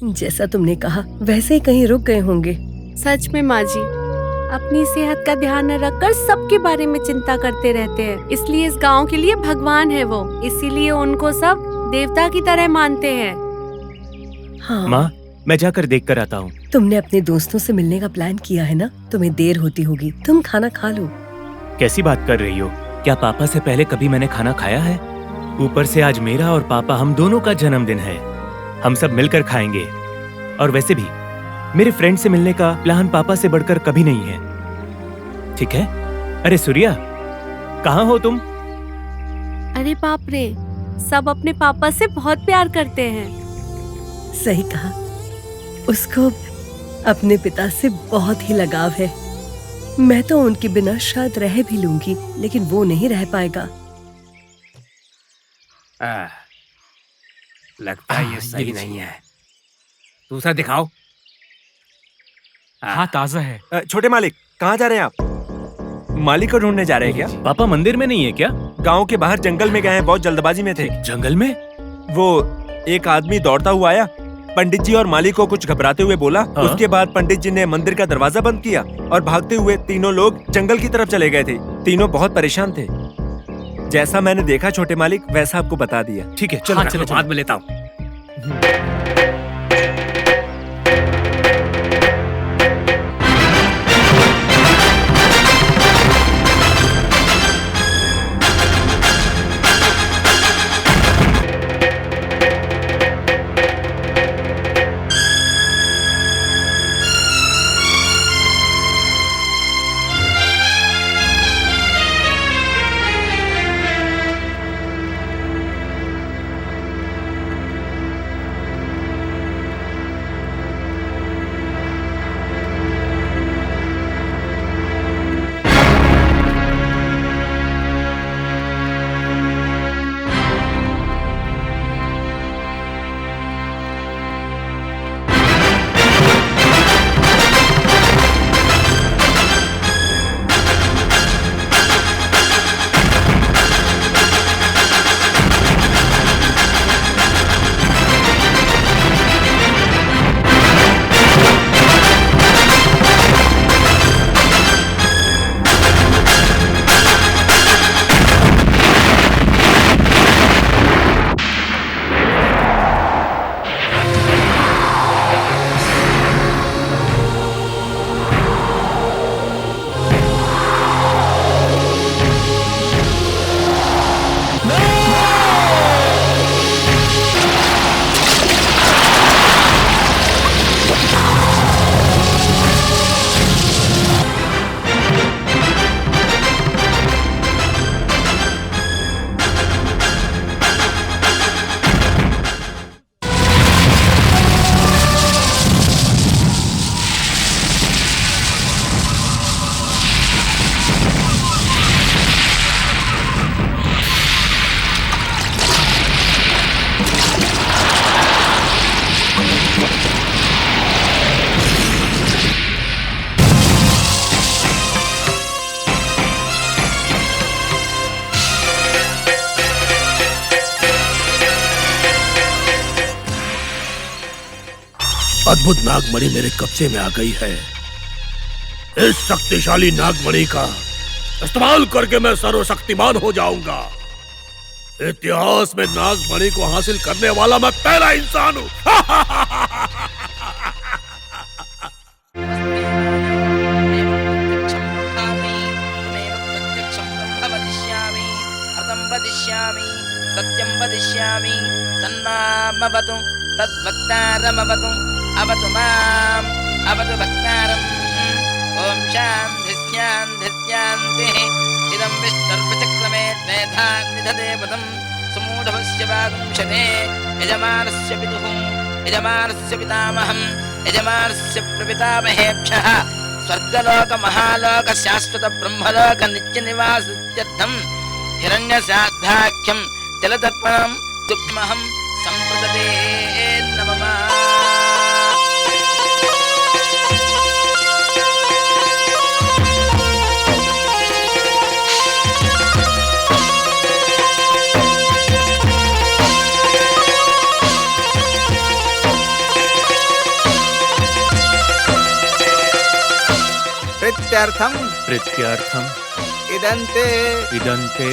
जैसा तुमने कहा वैसे ही कहीं रुक गए होंगे। सच में माँ जी, अपनी सेहत का ध्यान न रखकर सबके बारे में चिंता करते रहते हैं। इसलिए इस गांव के लिए भगवान है वो, इसीलिए उनको सब देवता की तरह मानते हैं। हाँ माँ, मैं जाकर देख कर आता हूँ। तुमने अपने दोस्तों से मिलने का प्लान किया है ना? तुम्हें देर होती होगी, तुम खाना खा लो। कैसी बात कर रही हो? क्या पापा से पहले कभी मैंने खाना खाया है? ऊपर से आज मेरा और पापा हम दोनों का जन्मदिन है। हम सब मिलकर खाएंगे। और वैसे भी मेरे फ्रेंड से मिलने का प्लान पापा से बढ़कर कभी नहीं है। ठीक है? अरे सूर्या, कहाँ हो तुम? अरे बाप रे, सब अपने पापा से बहुत प्यार करते हैं। सही कहा, उसको अपने पिता से बहुत ही लगाव है। मैं तो उनके बिना शायद रह भी लूंगी, लेकिन वो नहीं रह पाएगा। लगता है ये सही नहीं है। दूसरा दिखाओ। हाँ, ताजा है। छोटे मालिक, कहाँ जा रहे हैं आप? मालिक को ढूंढने जा रहे हैं क्या? पापा मंदिर में नहीं है क्या? गांव के बाहर जंगल में गए हैं, बहुत जल्दबाजी में थे। जंगल में? वो एक आदमी दौड़ता हुआ आया, पंडित जी और मालिक को कुछ घबराते हुए बोला। हाँ? उसके बाद पंडित जी ने मंदिर का दरवाजा बंद किया और भागते हुए तीनों लोग जंगल की तरफ चले गए थे। तीनों बहुत परेशान थे। जैसा मैंने देखा छोटे मालिक, वैसा आपको बता दिया। ठीक है, चलो। हाँ, चलो बाद में लेता हूँ। अद्भुत नागमणि मेरे कब्जे में आ गई है। इस शक्तिशाली नागमणि का इस्तेमाल करके मैं सर्वशक्तिमान हो जाऊंगा। इतिहास में नागमणि को हासिल करने वाला मैं पहला इंसान हूँ। सत्यं वदिष्यामि तन्मामवतु तद्भक्तारमवतु अवतु माम् अवतु भक्तारम्। ॐ शान्ति शान्ति शान्तिः। इदं विष्णुर्वचक्रमे द्वैधान्निधदेवतं समूढभस्य वागुंशते। यजमानस्य पितुः यजमानस्य पितामहं यजमानस्य प्रपितामहेभ्यः स्वर्गलोकमहालोक शाश्वत ब्रह्मलोक नित्यनिवासत्यर्थं हिरण्यश्राद्धाख्यं जलतर्पणं तुभ्यमहं सम्प्रददे नमः। प्रीत्यर्थम प्रीत्यर्थम इदन्ते इदन्ते।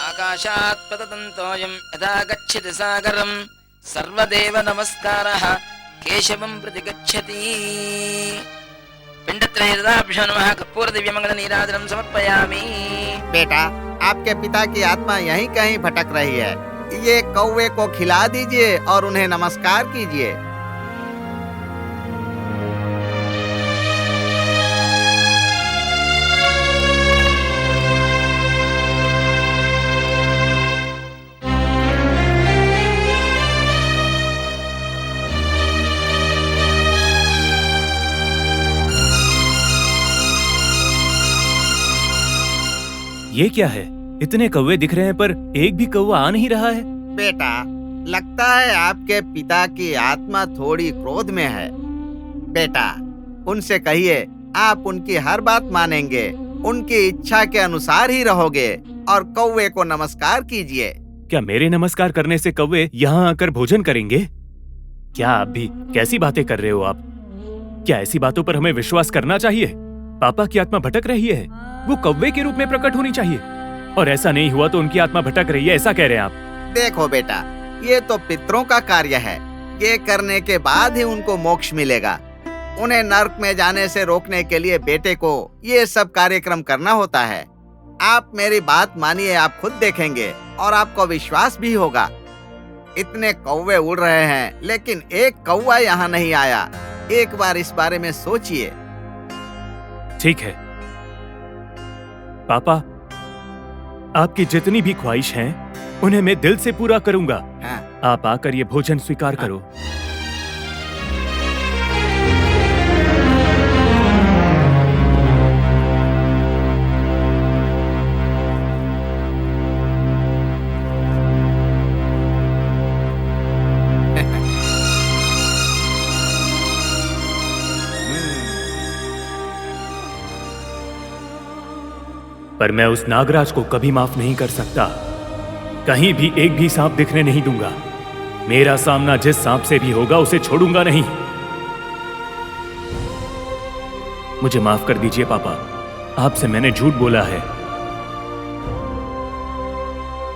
आकाशात् पततन्तोऽयं यथा गच्छति सागरं सर्वदेव नमस्कारः केशवं प्रति गच्छति। पिण्डत्रयदाभ्यो नमः कर्पूरदिव्यमङ्गलनीराजनं समर्पयामि। बेटा, आपके पिता की आत्मा यहीं कहीं भटक रही है। ये कौवे को खिला दीजिए और उन्हें नमस्कार कीजिए। ये क्या है? इतने कौवे दिख रहे हैं पर एक भी कौवा आ नहीं रहा है। बेटा, लगता है आपके पिता की आत्मा थोड़ी क्रोध में है। बेटा, उनसे कहिए आप उनकी हर बात मानेंगे, उनकी इच्छा के अनुसार ही रहोगे और कौवे को नमस्कार कीजिए। क्या मेरे नमस्कार करने से कौवे यहाँ आकर भोजन करेंगे? क्या आप भी कैसी बातें कर रहे हो आप? क्या ऐसी बातों पर हमें विश्वास करना चाहिए? पापा की आत्मा भटक रही है, वो कौवे के रूप में प्रकट होनी चाहिए, और ऐसा नहीं हुआ तो उनकी आत्मा भटक रही है, ऐसा कह रहे हैं आप? देखो बेटा, ये तो पितरों का कार्य है। ये करने के बाद ही उनको मोक्ष मिलेगा। उन्हें नर्क में जाने से रोकने के लिए बेटे को ये सब कार्यक्रम करना होता है। आप मेरी बात मानिए, आप खुद देखेंगे और आपको विश्वास भी होगा। इतने कौवे उड़ रहे हैं लेकिन एक कौवा यहाँ नहीं आया। एक बार इस बारे में सोचिए। ठीक है पापा, आपकी जितनी भी ख्वाहिश हैं, उन्हें मैं दिल से पूरा करूंगा। हाँ। आप आकर ये भोजन स्वीकार करो। पर मैं उस नागराज को कभी माफ नहीं कर सकता। कहीं भी एक भी सांप दिखने नहीं दूंगा। मेरा सामना जिस सांप से भी होगा उसे छोड़ूंगा नहीं। मुझे माफ कर दीजिए पापा, आपसे मैंने झूठ बोला है।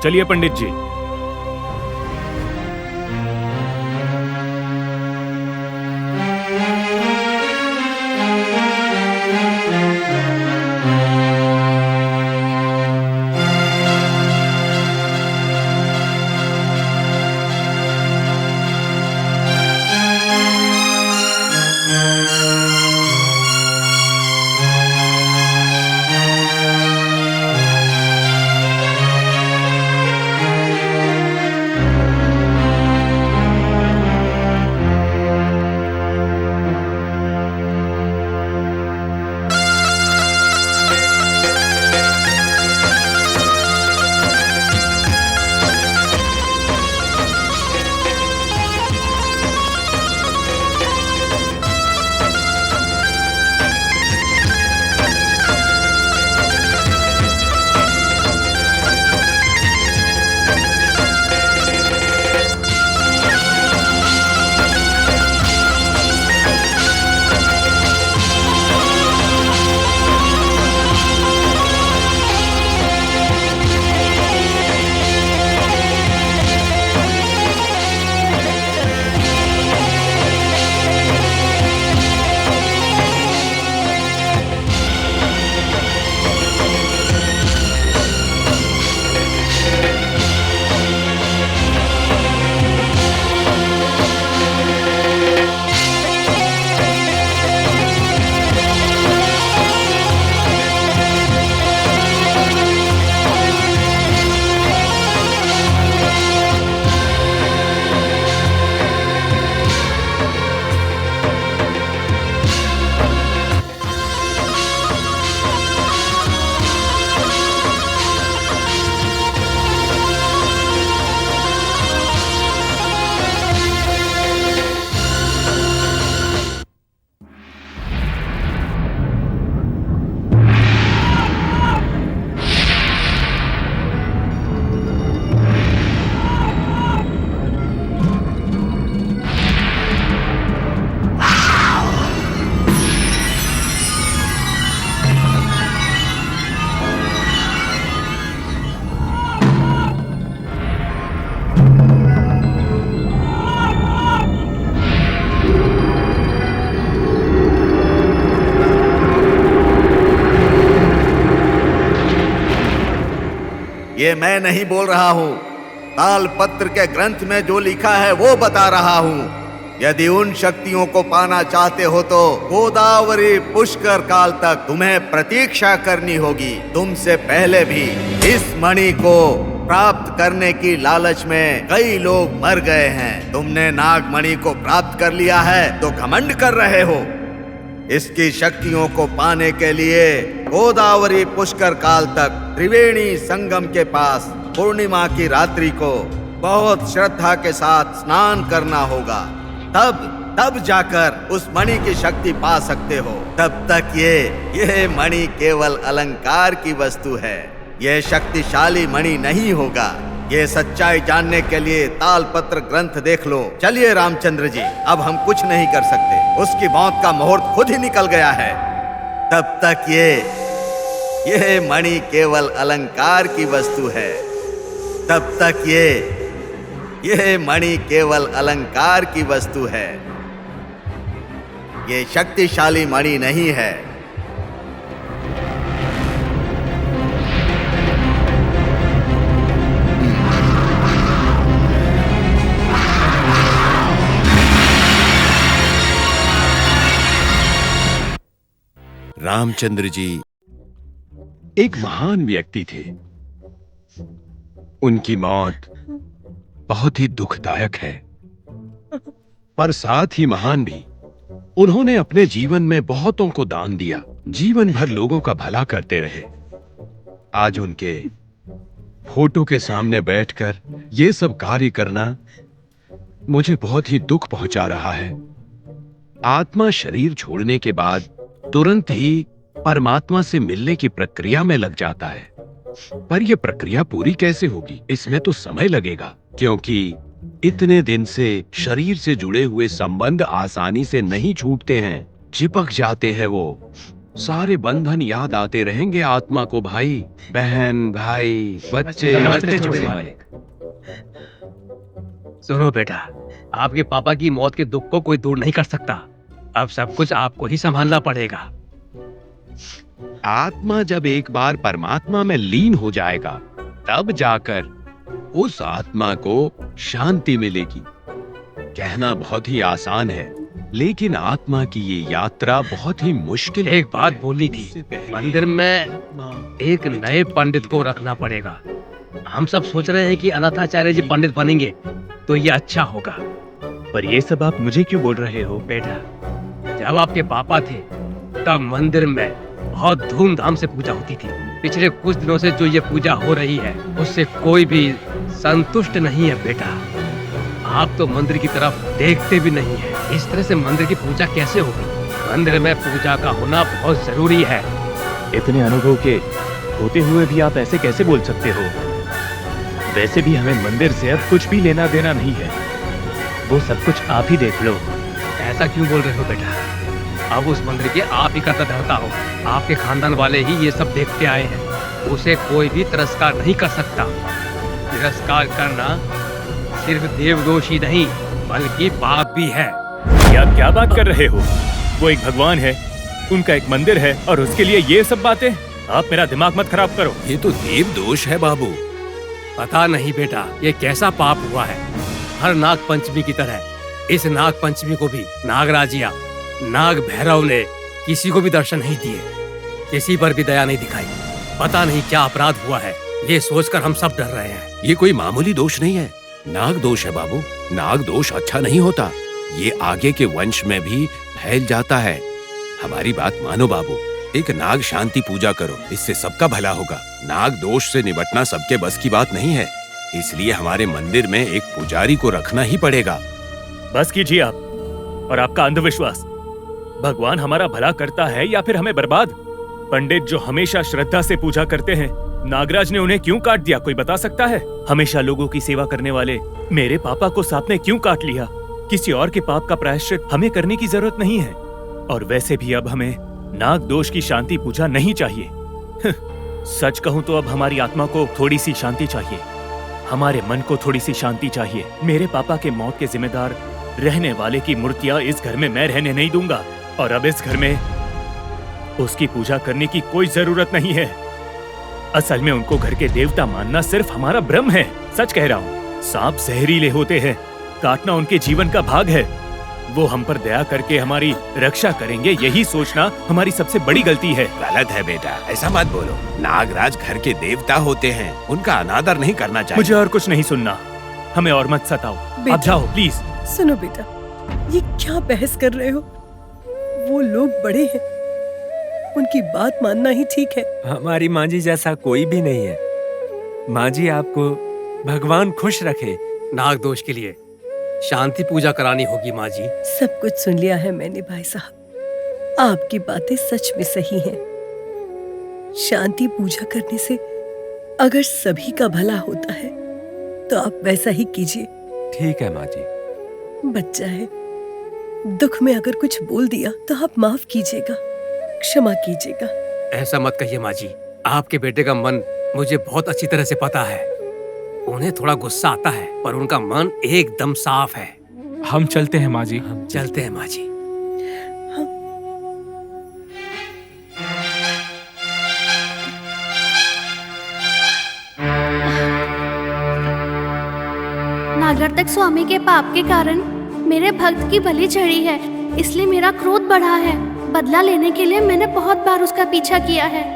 चलिए पंडित जी। ये मैं नहीं बोल रहा हूँ, तालपत्र के ग्रंथ में जो लिखा है वो बता रहा हूँ। यदि उन शक्तियों को पाना चाहते हो तो गोदावरी पुष्कर काल तक तुम्हें प्रतीक्षा करनी होगी। तुमसे पहले भी इस मणि को प्राप्त करने की लालच में कई लोग मर गए हैं। तुमने नागमणि को प्राप्त कर लिया है तो घमंड कर रहे हो। इसकी शक्तियों को पाने के लिए गोदावरी पुष्कर काल तक त्रिवेणी संगम के पास पूर्णिमा की रात्रि को बहुत श्रद्धा के साथ स्नान करना होगा। तब जाकर उस मणि की शक्ति पा सकते हो। तब तक ये मणि केवल अलंकार की वस्तु है, ये शक्तिशाली मणि नहीं होगा। ये सच्चाई जानने के लिए तालपत्र ग्रंथ देख लो। चलिए रामचंद्र जी, अब हम कुछ नहीं कर सकते, उसकी मौत का मुहूर्त खुद ही निकल गया है। तब तक ये मणि केवल अलंकार की वस्तु है। तब तक ये मणि केवल अलंकार की वस्तु है, ये शक्तिशाली मणि नहीं है। रामचंद्र जी एक महान व्यक्ति थे। उनकी मौत बहुत ही दुखदायक है, पर साथ ही महान भी। उन्होंने अपने जीवन में बहुतों को दान दिया, जीवन भर लोगों का भला करते रहे। आज उनके फोटो के सामने बैठकर ये सब कार्य करना मुझे बहुत ही दुख पहुंचा रहा है। आत्मा शरीर छोड़ने के बाद तुरंत ही परमात्मा से मिलने की प्रक्रिया में लग जाता है, पर यह प्रक्रिया पूरी कैसे होगी, इसमें तो समय लगेगा, क्योंकि इतने दिन से शरीर से जुड़े हुए संबंध आसानी से नहीं छूटते हैं, चिपक जाते हैं। वो सारे बंधन याद आते रहेंगे आत्मा को। भाई बहन, भाई, बच्चे। सुनो बेटा, आपके पापा की मौत के दुख को कोई दूर नहीं कर सकता। अब सब कुछ आपको ही संभालना पड़ेगा। आत्मा जब एक बार परमात्मा में लीन हो जाएगा, तब जाकर उस आत्मा को शांति मिलेगी। कहना बहुत ही आसान है, लेकिन आत्मा की ये यात्रा बहुत ही मुश्किल है। एक बात बोलनी थी, मंदिर में एक नए पंडित को रखना पड़ेगा। हम सब सोच रहे हैं कि अनाथाचार्य जी पंडित बनेंगे तो ये अच्छा होगा। पर ये सब आप मुझे क्यों बोल रहे हो? बेटा, जब आपके पापा थे तब मंदिर में बहुत धूमधाम से पूजा होती थी। पिछले कुछ दिनों से जो ये पूजा हो रही है उससे कोई भी संतुष्ट नहीं है। बेटा, आप तो मंदिर की तरफ देखते भी नहीं है। इस तरह से मंदिर की पूजा कैसे होगी? मंदिर में पूजा का होना बहुत जरूरी है। इतने अनुभव के होते हुए भी आप ऐसे कैसे बोल सकते हो? वैसे भी हमें मंदिर से अब कुछ भी लेना देना नहीं है, वो सब कुछ आप ही देख लो। ऐसा क्यों बोल रहे हो बेटा? अब उस मंदिर के आप ही करता धरता हो। आपके खानदान वाले ही ये सब देखते आए हैं, उसे कोई भी तिरस्कार नहीं कर सकता। तिरस्कार करना सिर्फ देवदोष ही नहीं बल्कि पाप भी है। आप क्या बात कर रहे हो? वो एक भगवान है, उनका एक मंदिर है, और उसके लिए ये सब बातें? आप मेरा दिमाग मत खराब करो। ये तो देव दोष है बाबू। पता नहीं बेटा, ये कैसा पाप हुआ है। हर नाग पंचमी की तरह इस नाग पंचमी को भी नागराजिया नाग भैरव ने किसी को भी दर्शन नहीं दिए, किसी पर भी दया नहीं दिखाई। पता नहीं क्या अपराध हुआ है, ये सोचकर हम सब डर रहे हैं। ये कोई मामूली दोष नहीं है, नाग दोष है बाबू। नाग दोष अच्छा नहीं होता, ये आगे के वंश में भी फैल जाता है। हमारी बात मानो बाबू, एक नाग शांति पूजा करो, इससे सबका भला होगा। नाग दोष से निपटना सबके बस की बात नहीं है, इसलिए हमारे मंदिर में एक पुजारी को रखना ही पड़ेगा। बस कीजिए आप और आपका अंधविश्वास। भगवान हमारा भला करता है या फिर हमें बर्बाद? पंडित जो हमेशा श्रद्धा से पूजा करते हैं, नागराज ने उन्हें क्यों काट दिया? कोई बता सकता है? हमेशा लोगों की सेवा करने वाले मेरे पापा को सांप ने क्यों काट लिया? किसी और के पाप का प्रायश्चित हमें करने की जरूरत नहीं है। और वैसे भी अब हमें नाग दोष की शांति पूजा नहीं चाहिए। सच कहूं तो अब हमारी आत्मा को थोड़ी सी शांति चाहिए, हमारे मन को थोड़ी सी शांति चाहिए। मेरे पापा के मौत के जिम्मेदार रहने वाले की मूर्तियां इस घर में मैं रहने नहीं दूंगा, और अब इस घर में उसकी पूजा करने की कोई जरूरत नहीं है। असल में उनको घर के देवता मानना सिर्फ हमारा भ्रम है। सच कह रहा हूँ, सांप जहरीले होते हैं, काटना उनके जीवन का भाग है। वो हम पर दया करके हमारी रक्षा करेंगे, यही सोचना हमारी सबसे बड़ी गलती है। गलत है बेटा, ऐसा मत बोलो। नागराज घर के देवता होते हैं, उनका अनादर नहीं करना चाहिए। मुझे और कुछ नहीं सुनना, हमें और मत सताओ। बेटा। आप जाओ प्लीज। सुनो बेटा, ये क्या बहस कर रहे हो? वो लोग बड़े हैं, उनकी बात मानना ही ठीक है। हमारी माँ जी जैसा कोई भी नहीं है। माँ जी, आपको भगवान खुश रखे। नाग दोष के लिए शांति पूजा करानी होगी माँ जी। सब कुछ सुन लिया है मैंने भाई साहब, आपकी बातें सच में सही हैं। शांति पूजा करने से अगर सभी का भला होता है तो आप वैसा ही कीजिए। ठीक है माँ जी। बच्चा है, दुख में अगर कुछ बोल दिया तो आप माफ कीजिएगा, क्षमा कीजिएगा। ऐसा मत कहिए माँ जी, आपके बेटे का मन मुझे बहुत अच्छी तरह से पता है। उन्हें थोड़ा गुस्सा आता है पर उनका मन एकदम साफ है। हम चलते हैं माँ जी। चलते हैं माँ जी। नागरतक स्वामी के पाप के कारण मेरे भक्त की बलि चढ़ी है, इसलिए मेरा क्रोध बढ़ा है। बदला लेने के लिए मैंने बहुत बार उसका पीछा किया है।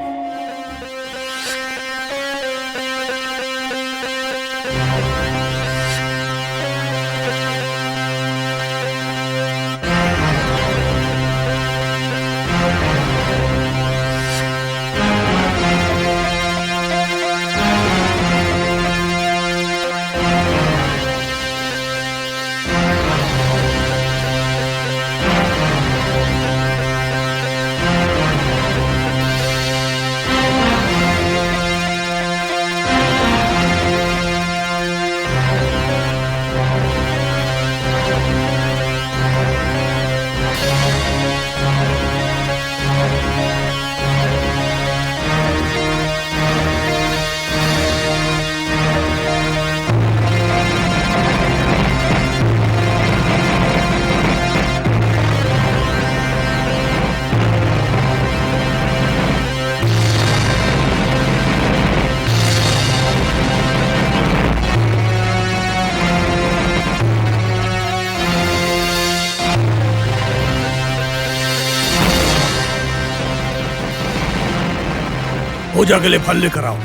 पूजा के लिए फल लेकर आओ।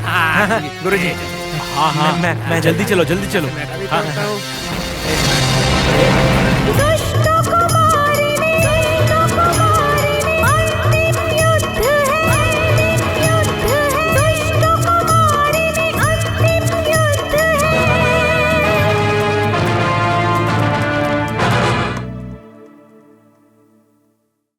गुरुजी। हाँ हाँ, मैं जल्दी चलो जल्दी चलो। हाँ, हाँ।